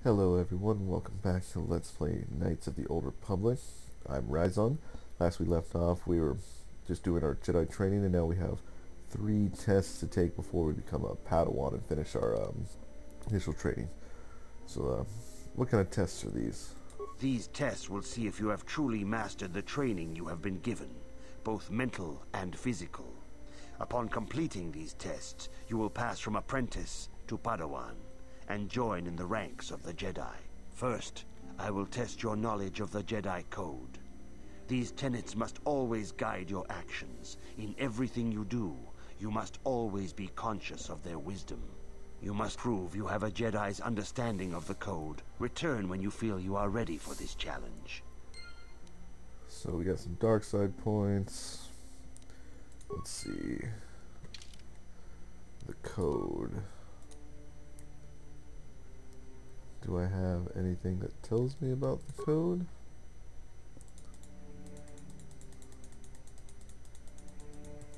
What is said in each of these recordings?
Hello everyone, welcome back to Let's Play Knights of the Old Republic. I'm Ryzon. Last we left off, we were just doing our Jedi training, and now we have 3 tests to take before we become a Padawan and finish our initial training. So, what kind of tests are these? These tests will see if you have truly mastered the training you have been given, both mental and physical. Upon completing these tests, you will pass from apprentice to Padawan and join in the ranks of the Jedi. First, I will test your knowledge of the Jedi Code. These tenets must always guide your actions. In everything you do, you must always be conscious of their wisdom. You must prove you have a Jedi's understanding of the Code. Return when you feel you are ready for this challenge. So we got some darkside points. Let's see. The code. Do I have anything that tells me about the code?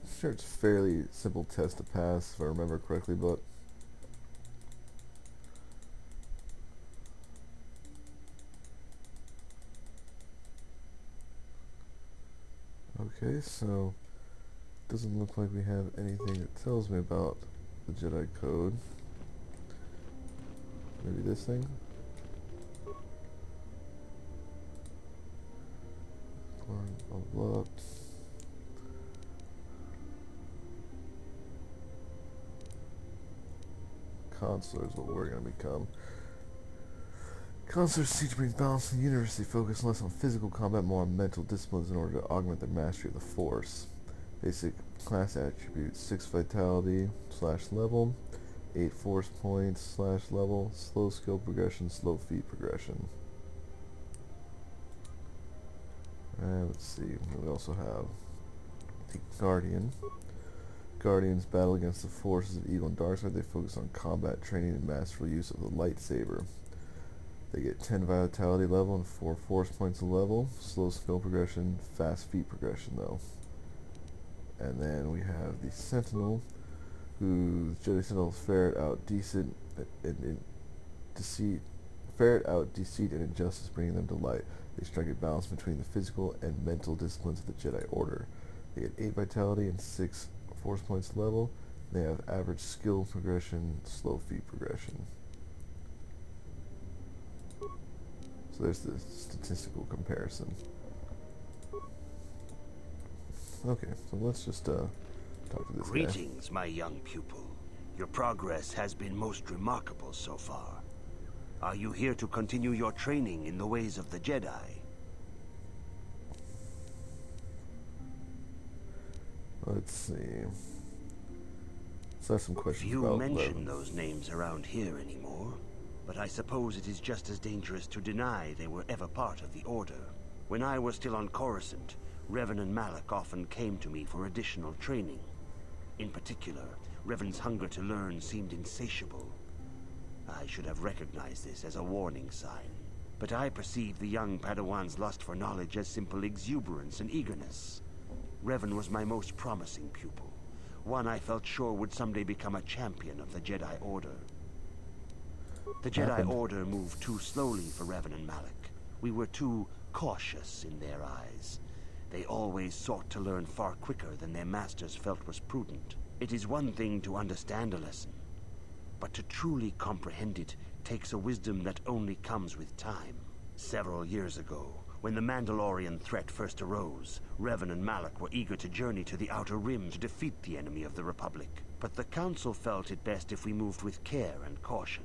I'm sure it's a fairly simple test to pass, if I remember correctly, but okay, so doesn't look like we have anything that tells me about the Jedi Code. Maybe this thing? Unlocked. Consular is what we're going to become. Consulars seek to bring balance to the universe. They focus less on physical combat, more on mental disciplines in order to augment their mastery of the Force. Basic class attributes: 6 vitality / level, 8 force points / level, slow skill progression, slow feat progression. And let's see, we also have the Guardian. Guardians battle against the forces of evil and darkside. They focus on combat training and masterful use of the lightsaber. They get 10 vitality level and 4 force points a level, slow skill progression, fast feat progression though. And then we have the Sentinel, whose Jedi Sentinels ferret out deceit and injustice, bringing them to light. They strike a balance between the physical and mental disciplines of the Jedi Order. They get 8 vitality and 6 force points level. They have average skill progression, slow feat progression. So there's the statistical comparison. Okay, so let's just talk to this guy. Greetings, my young pupil. Your progress has been most remarkable so far. Are you here to continue your training in the ways of the Jedi? Let's see. Let's ask some questions about Few mention those names around here anymore, but I suppose it is just as dangerous to deny they were ever part of the Order. When I was still on Coruscant, Revan and Malak often came to me for additional training. In particular, Revan's hunger to learn seemed insatiable. I should have recognized this as a warning sign, but I perceived the young Padawan's lust for knowledge as simple exuberance and eagerness. Revan was my most promising pupil, one I felt sure would someday become a champion of the Jedi Order. The Jedi Order moved too slowly for Revan and Malak. We were too cautious in their eyes. They always sought to learn far quicker than their masters felt was prudent. It is one thing to understand a lesson, but to truly comprehend it takes a wisdom that only comes with time. Several years ago, when the Mandalorian threat first arose, Revan and Malak were eager to journey to the Outer Rim to defeat the enemy of the Republic. But the Council felt it best if we moved with care and caution.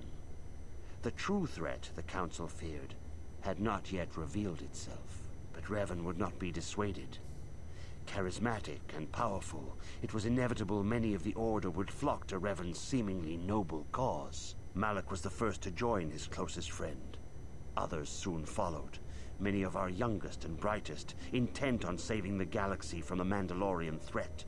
The true threat, the Council feared, had not yet revealed itself. But Revan would not be dissuaded. Charismatic and powerful, it was inevitable many of the Order would flock to Revan's seemingly noble cause. Malak was the first to join his closest friend. Others soon followed, many of our youngest and brightest, intent on saving the galaxy from the Mandalorian threat.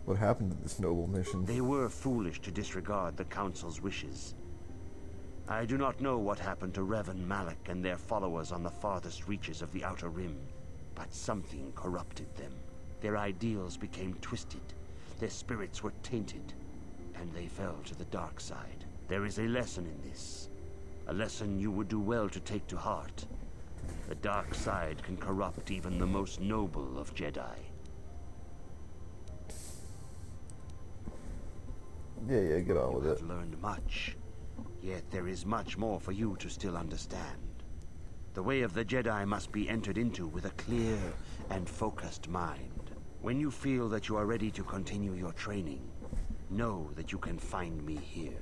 What happened to this noble mission? They were foolish to disregard the Council's wishes. I do not know what happened to Revan, Malak, and their followers on the farthest reaches of the Outer Rim, but something corrupted them. Their ideals became twisted, their spirits were tainted, and they fell to the dark side. There is a lesson in this. A lesson you would do well to take to heart. The dark side can corrupt even the most noble of Jedi. Yeah, get on with it. You have learned much, yet there is much more for you to still understand. The way of the Jedi must be entered into with a clear and focused mind. When you feel that you are ready to continue your training, know that you can find me here.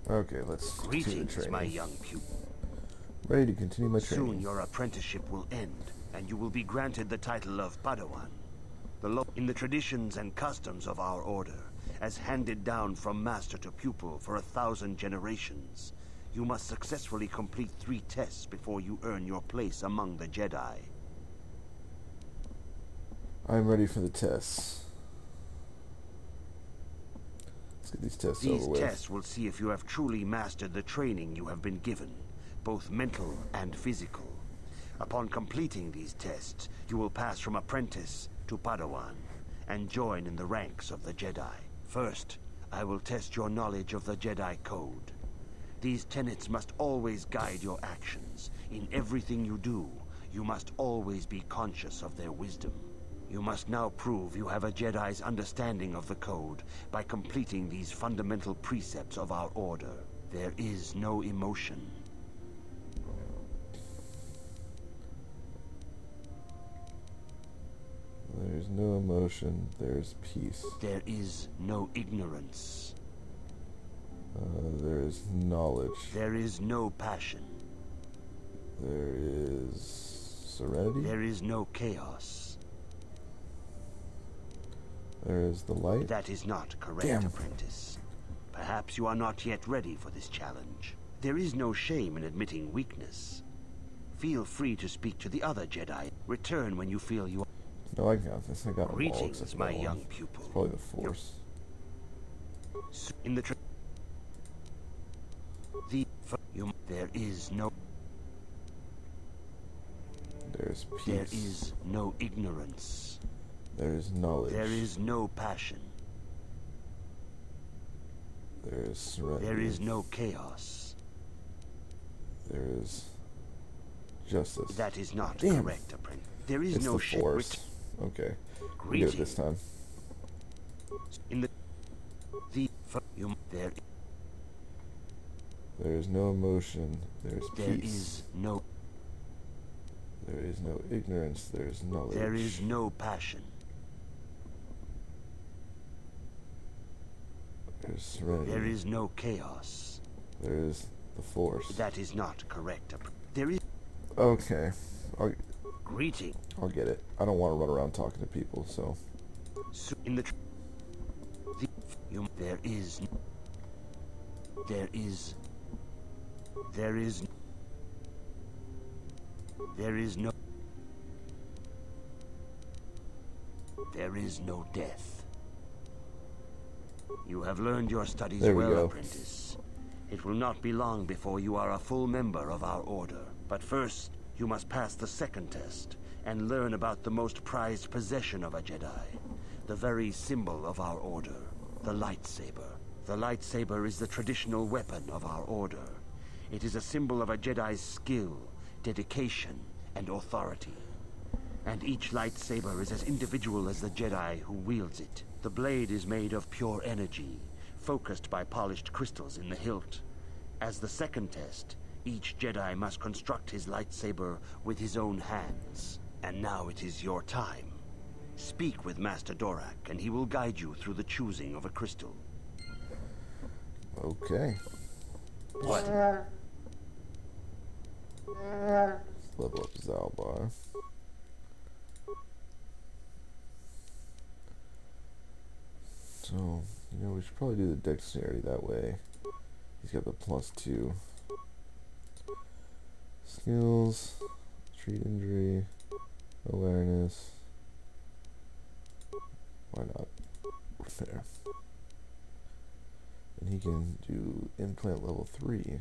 Okay, let's continue the Greetings, training. my young pupil. Ready to continue my training. Soon your apprenticeship will end, and you will be granted the title of Padawan. In the traditions and customs of our order, as handed down from master to pupil for 1,000 generations, you must successfully complete 3 tests before you earn your place among the Jedi. I'm ready for the tests. Let's get these tests over with. These tests will see if you have truly mastered the training you have been given, both mental and physical. Upon completing these tests, you will pass from apprentice to Padawan and join in the ranks of the Jedi. First, I will test your knowledge of the Jedi Code. These tenets must always guide your actions. In everything you do, you must always be conscious of their wisdom. You must now prove you have a Jedi's understanding of the Code by completing these fundamental precepts of our order. There is no emotion. There's no emotion, there's peace. There is no ignorance. There is knowledge. There is no passion. There is serenity. There is no chaos. There is the light. That is not correct, Damn. apprentice. Perhaps you are not yet ready for this challenge. There is no shame in admitting weakness. Feel free to speak to the other Jedi. Return when you feel you are. No, I got this. I got them all Greetings, except my that young one. pupil. It's probably the Force. In the there is no. There's peace. There is no ignorance. There is knowledge. There is no passion. There is serenity. There is no chaos. There is justice. That is not Damn. correct, apprentice. There is It's no the Force. Okay. We get it this time. In the There is no emotion. There is peace. there is no. There is no ignorance. There is knowledge. There is no passion. There's serenity. There is no chaos. There is the Force. That is not correct. There is. Okay. Greeting. I'll get it. I don't want to run around talking to people, so. In the. There is. There is. There is. There is no. There is no death. You have learned your studies well, apprentice. It will not be long before you are a full member of our order. But first, you must pass the second test and learn about the most prized possession of a Jedi, the very symbol of our order, the lightsaber. The lightsaber is the traditional weapon of our order. It is a symbol of a Jedi's skill, dedication, and authority. And each lightsaber is as individual as the Jedi who wields it. The blade is made of pure energy, focused by polished crystals in the hilt. As the second test, each Jedi must construct his lightsaber with his own hands. And now it is your time. Speak with Master Dorak, and he will guide you through the choosing of a crystal. Okay. What? Let's level up Zalbar. So, we should probably do the dexterity that way. He's got the +2. Skills, treat injury, awareness. Why not? There. And he can do implant level 3.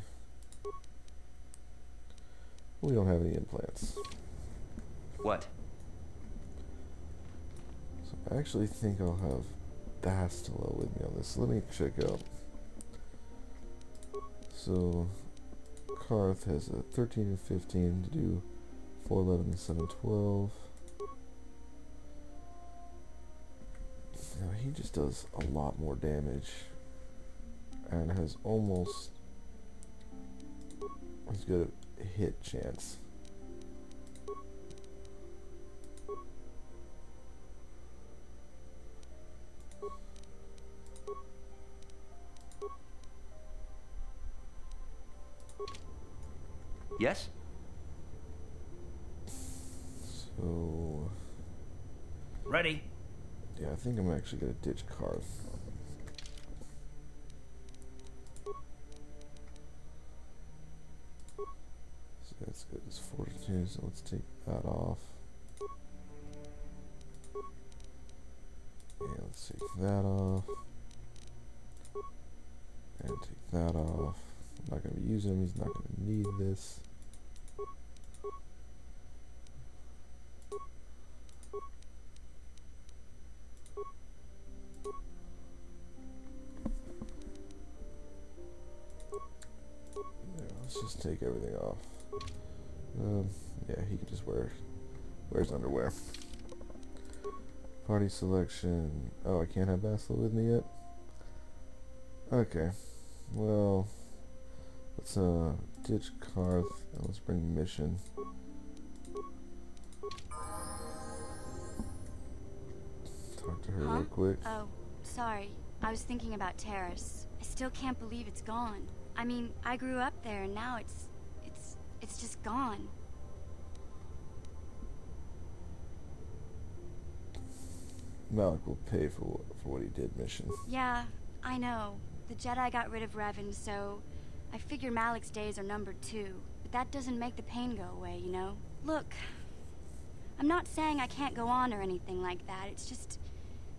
We don't have any implants. What? So I actually think I'll have Bastila with me on this. So let me check out So Karth has a 13 and 15 to do 4, 11, and 7, 12. Now he just does a lot more damage and has almost as good a hit chance. Yes? So Ready. yeah, I think I'm actually gonna ditch Karth. So that's good. It's 42, so let's take that off. And let's take that off. And take that off. I'm not going to be using him, he's not going to need this. Yeah, let's just take everything off. Yeah, he can just wears underwear. Party selection. Oh, I can't have Bastila with me yet? Okay. Well, let's ditch Karth and let's bring Mission. Talk to her real quick. Oh, sorry. I was thinking about Terrace. I still can't believe it's gone. I mean, I grew up there and now it's just gone. Malik will pay for what he did, Mission. Yeah, I know. The Jedi got rid of Revan, so I figure Malik's days are numbered too. But that doesn't make the pain go away, you know? Look, I'm not saying I can't go on or anything like that. It's just,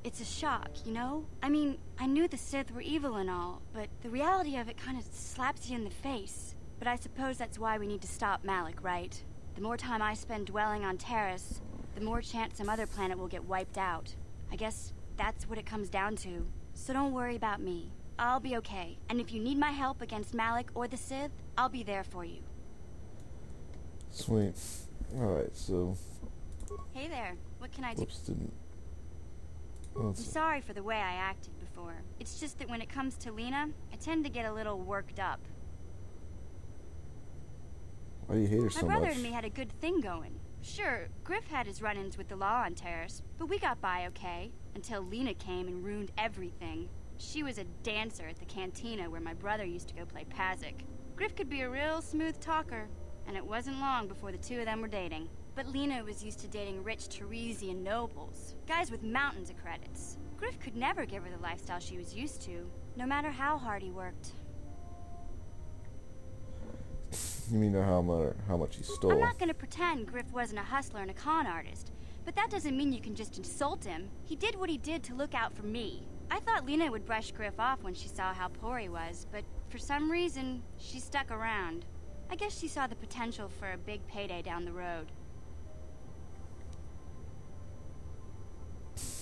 it's a shock, you know? I mean, I knew the Sith were evil and all, but the reality of it kind of slaps you in the face. But I suppose that's why we need to stop Malik, right? The more time I spend dwelling on Terrace, the more chance some other planet will get wiped out. I guess that's what it comes down to. So don't worry about me. I'll be okay. And if you need my help against Malik or the Sith, I'll be there for you. Sweet. Alright, so... Hey there. What can I do? Whoops, didn't... I'm sorry for the way I acted before. It's just that when it comes to Lena, I tend to get a little worked up. Why do you hate her so much? My brother and me had a good thing going. Sure, Griff had his run-ins with the law on Terrace, but we got by okay, until Lena came and ruined everything. She was a dancer at the cantina where my brother used to go play Pazik. Griff could be a real smooth talker, and it wasn't long before the two of them were dating. But Lena was used to dating rich Teresian nobles, guys with mountains of credits. Griff could never give her the lifestyle she was used to, no matter how hard he worked. You mean how much he stole? I'm not gonna pretend Griff wasn't a hustler and a con artist, but that doesn't mean you can just insult him. He did what he did to look out for me. I thought Lena would brush Griff off when she saw how poor he was, but for some reason, she stuck around. I guess she saw the potential for a big payday down the road.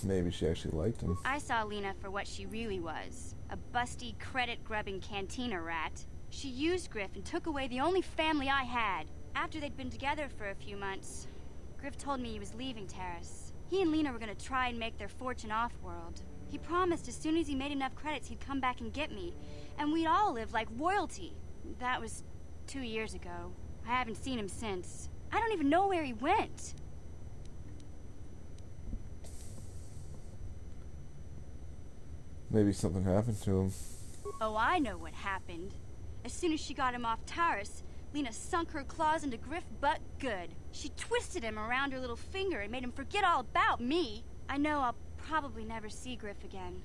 Maybe she actually liked him. I saw Lena for what she really was, a busty, credit-grubbing cantina rat. She used Griff and took away the only family I had. After they'd been together for a few months, Griff told me he was leaving Terrace. He and Lena were gonna try and make their fortune off-world. He promised as soon as he made enough credits he'd come back and get me, and we'd all live like royalty. That was 2 years ago. I haven't seen him since. I don't even know where he went. Maybe something happened to him. Oh, I know what happened. As soon as she got him off Taurus, Lena sunk her claws into Griff butt good. She twisted him around her little finger and made him forget all about me. I know I'll probably never see Griff again.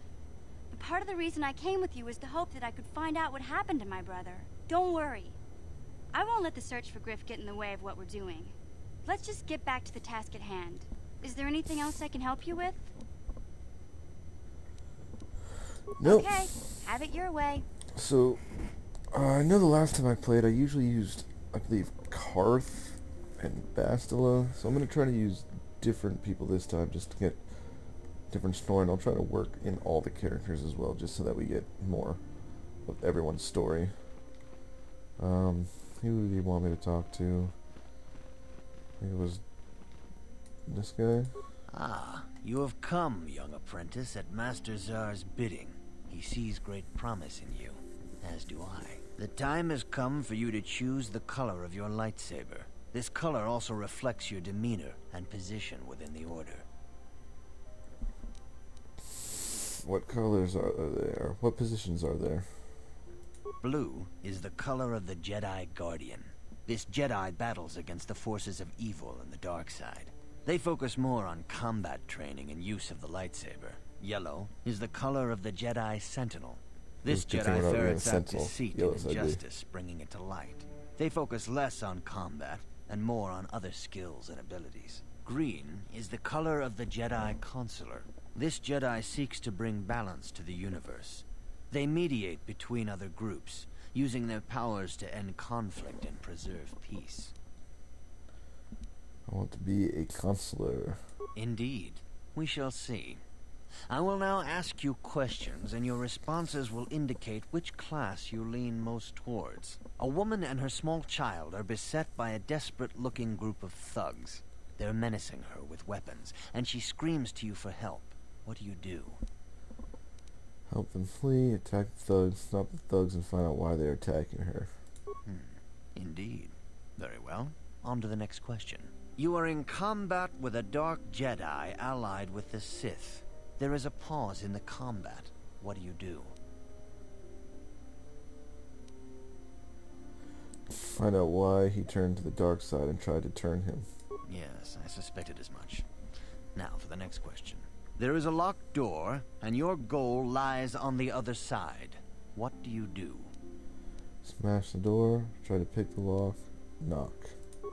But part of the reason I came with you was the hope that I could find out what happened to my brother. Don't worry. I won't let the search for Griff get in the way of what we're doing. Let's just get back to the task at hand. Is there anything else I can help you with? Nope. Okay, have it your way. So, I know the last time I played, I usually used, I believe, Karth and Bastila. So I'm going to try to use different people this time just to get different story. And I'll try to work in all the characters as well, just so that we get more of everyone's story. Who do you want me to talk to? I think it was this guy. Ah, you have come, young apprentice, at Master Zar's bidding. He sees great promise in you, as do I. The time has come for you to choose the color of your lightsaber. This color also reflects your demeanor and position within the Order. What colors are there? What positions are there? Blue is the color of the Jedi Guardian. This Jedi battles against the forces of evil and the dark side. They focus more on combat training and use of the lightsaber. Yellow is the color of the Jedi Sentinel. This Jedi ferrets out deceit and injustice, bringing it to light. They focus less on combat and more on other skills and abilities. Green is the color of the Jedi Consular. This Jedi seeks to bring balance to the universe. They mediate between other groups, using their powers to end conflict and preserve peace. I want to be a consular. Indeed. We shall see. I will now ask you questions, and your responses will indicate which class you lean most towards. A woman and her small child are beset by a desperate-looking group of thugs. They're menacing her with weapons, and she screams to you for help. What do you do? Help them flee, attack the thugs, stop the thugs, and find out why they are attacking her. Indeed. Very well. On to the next question. You are in combat with a dark Jedi allied with the Sith. There is a pause in the combat. What do you do? Find out why he turned to the dark side and tried to turn him. Yes, I suspected as much. Now for the next question. There is a locked door, and your goal lies on the other side. What do you do? Smash the door, try to pick the lock, knock.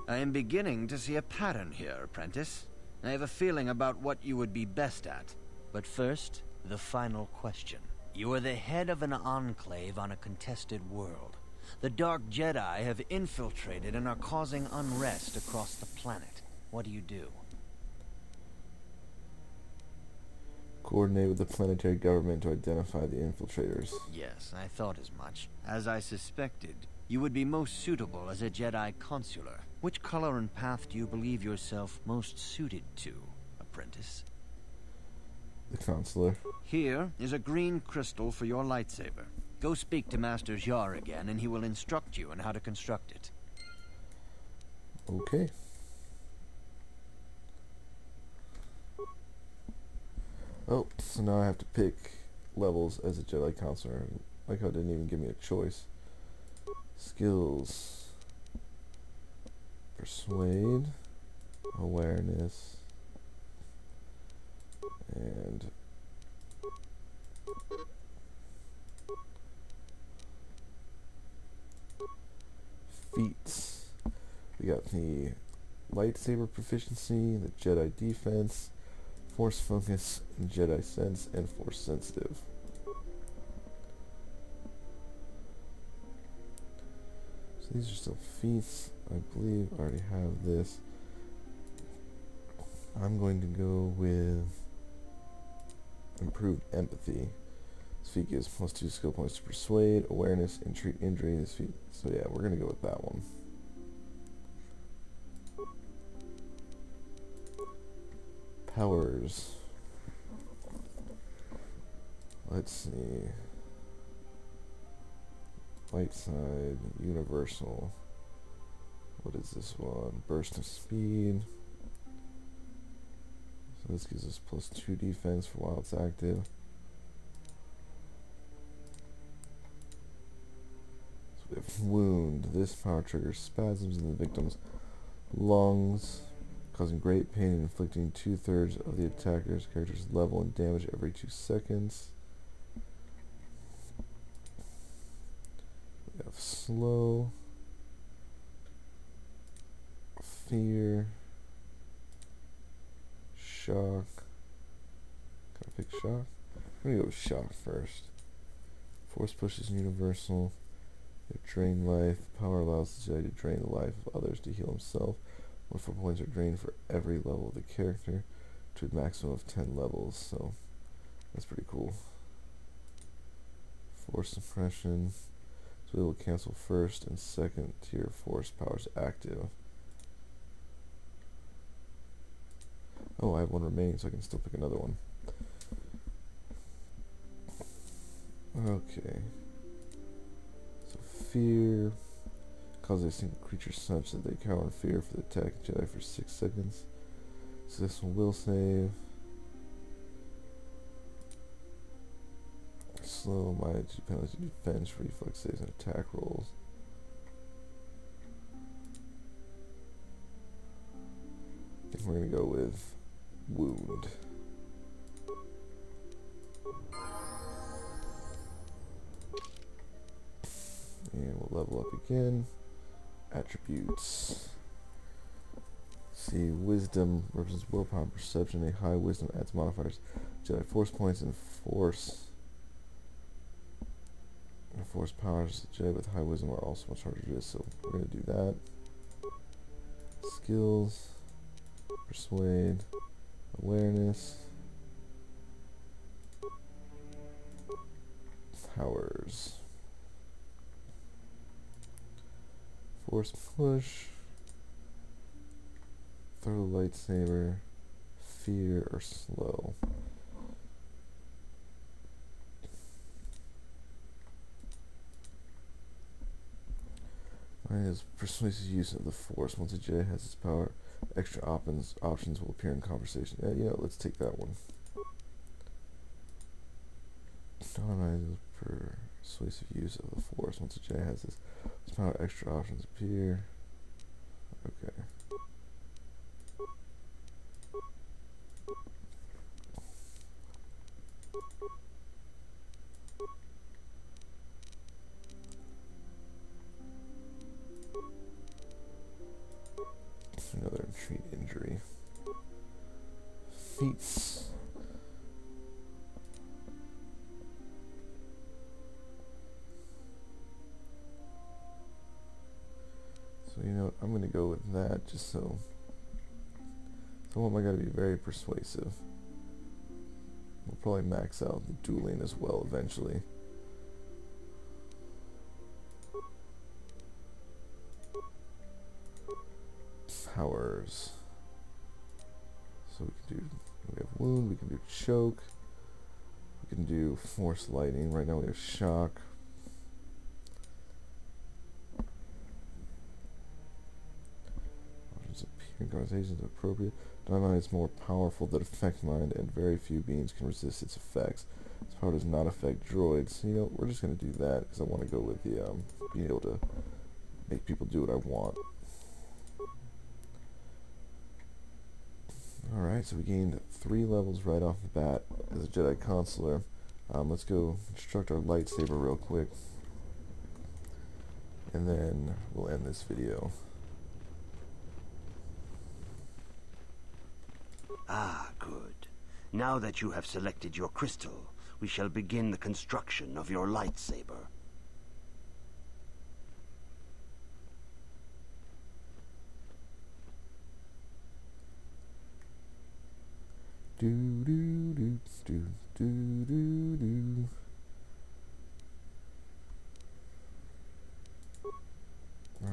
I am beginning to see a pattern here, apprentice. I have a feeling about what you would be best at. But first, the final question. You are the head of an enclave on a contested world. The Dark Jedi have infiltrated and are causing unrest across the planet. What do you do? Coordinate with the planetary government to identify the infiltrators. Yes, I thought as much. As I suspected, you would be most suitable as a Jedi consular. Which color and path do you believe yourself most suited to, apprentice? The consular. Here is a green crystal for your lightsaber. Go speak to Master Jar again, and he will instruct you on how to construct it. Okay. Oh, so now I have to pick levels as a Jedi consular. Like how it didn't even give me a choice. Skills. Persuade. Awareness. And feats. We got the lightsaber proficiency, the Jedi defense, Force focus, Jedi sense, and Force sensitive. So these are still feats. I believe I already have this. I'm going to go with improved empathy. This feat gives +2 skill points to persuade, awareness, and treat injury. This feat. So yeah, we're gonna go with that one. Powers. Let's see. Light side, universal. What is this one? Burst of speed. So this gives us +2 defense for while it's active. So we have wound. This power triggers spasms in the victim's lungs, causing great pain and inflicting 2/3 of the attacker's character's level and damage every 2 seconds. We have slow, fear, shock. Gotta pick shock. I'm gonna go with shock first. Force push is universal. You have drain life. Power allows the Jedi to drain the life of others to heal himself. 1 points are drained for every level of the character to a maximum of 10 levels, so that's pretty cool. Force suppression. So we will cancel first and second tier force powers active. Oh, I have one remaining, so I can still pick another one. Okay. So fear causes a single creature such that they cower in fear for the attack Jedi for 6 seconds. So this one will save. Slow my penalty defense, reflex saves, and attack rolls. I think we're gonna go with wound. And we'll level up again. Attributes. See, wisdom represents willpower and perception. A high wisdom adds modifiers. Jedi force points and force. And force powers. Jedi with high wisdom are also much harder to do, so we're going to do that. Skills. Persuade. Awareness. Powers. Force push. Throw the lightsaber. Fear or slow. Mine is persuasive use of the Force. Once a Jedi has its power, extra options will appear in conversation. Yeah, you know, let's take that one. Mine is persuasive use of the Force. Once a Jedi has its power, extra options appear. Okay. Another treat injury. Feats. So you know what, I'm gonna go with that just so. So I gotta be very persuasive. We'll probably max out the dueling as well eventually. Powers. So we have wound, we can do choke, we can do force lightning. Right now we have shock. Appearing conversations are appropriate. Dynamite is more powerful than effect mind, and very few beings can resist its effects. Its power does not affect droids. So, you know, we're just going to do that because I want to go with the being able to make people do what I want. Alright, so we gained 3 levels right off the bat as a Jedi consular. Let's go instruct our lightsaber real quick. And then we'll end this video. Ah, good. Now that you have selected your crystal, we shall begin the construction of your lightsaber. Do do do do do do do.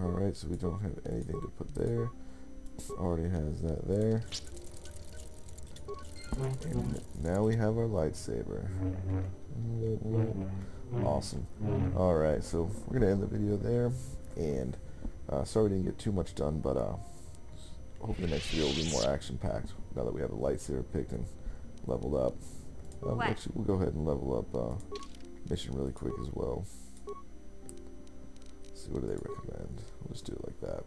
Alright, so we don't have anything to put there. Already has that there. And now we have our lightsaber. Awesome. Alright, so we're going to end the video there. And sorry we didn't get too much done, but hopefully the next video will be more action-packed now that we have the lightsaber picked and leveled up. Actually, we'll go ahead and level up mission really quick as well. Let's see, what do they recommend? We'll just do it like that.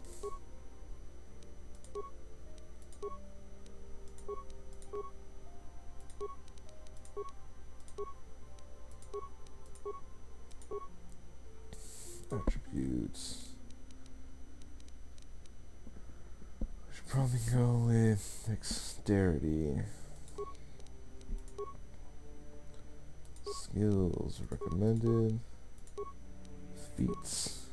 Attributes. I should probably go with dexterity. Skills recommended. Feats.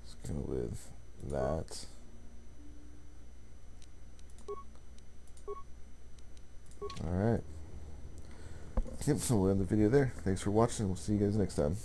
Let's go with that. Alright. Yep, so we'll end the video there. Thanks for watching. We'll see you guys next time.